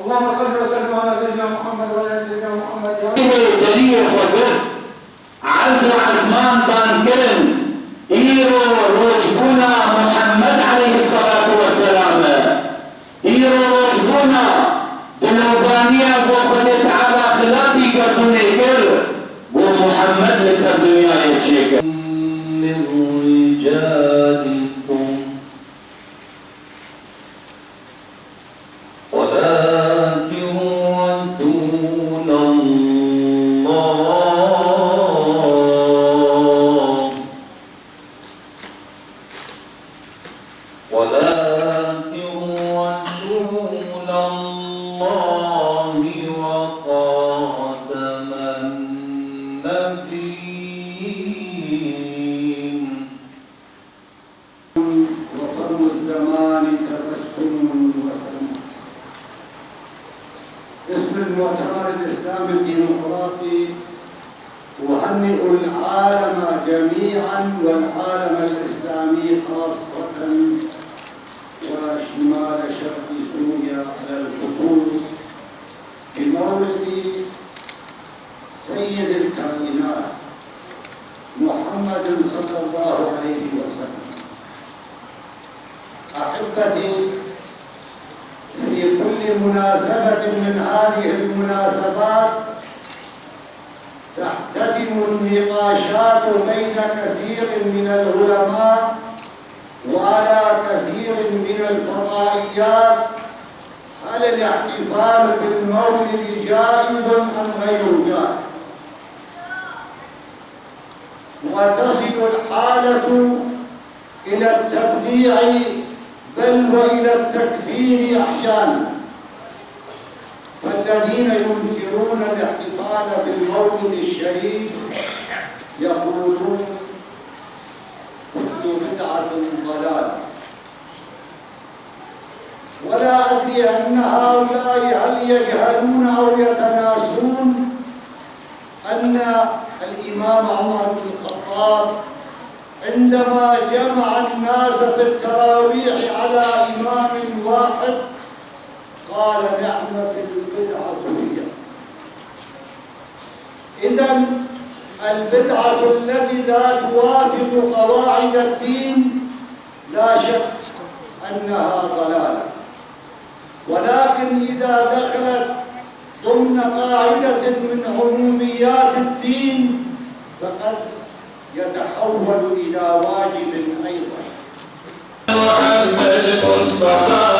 اللهم صل وسلم على سيدنا محمد وعلى سيدنا محمد. دلیل خود عبد عزمان بانکرن ایرو روشبونا محمد علیه الصلاة والسلام ایرو روشبونا بنوفانیا و خود تعالی خلاقی کردونه کر و محمد لسر دنیا ایچه من رجالكم ولكن رسول الله ولكن رسول الله وخاتم النبيين وفم الزمان تبسم وسلم. اسم المؤتمر الإسلامي الديمقراطي أهنئ العالم جميعا والعالم الإسلامي خاصة وشمال شرق سوريا على الخصوص بمولد سيد الكائنات محمد صلى الله عليه وسلم. أحبتي، في كل مناسبة من هذه المناسبات تحتدم النقاشات بين كثير من العلماء وعلى كثير من الفضائيات هل الاحتفال بالمولد جائز أم غير جائز؟ وتصل الحالة إلى التبديع بل وإلى التكفير أحيانا. فالذين ينكرون الاحتفال بالمولد الشريف يقولون كل بدعة ضلالة. ولا أدري أن هؤلاء هل يجهلون أو يتناسون أن الإمام عمر بن الخطاب عندما جمع الناس في التراويح على إمام واحد قال نعمة البدعة هي. إذن البدعة التي لا توافق قواعد الدين لا شك أنها ضلالة، ولكن إذا دخلت ضمن قاعدة من عموميات الدين فقد يتحول إلى واجب أيضا. محمد مصطفى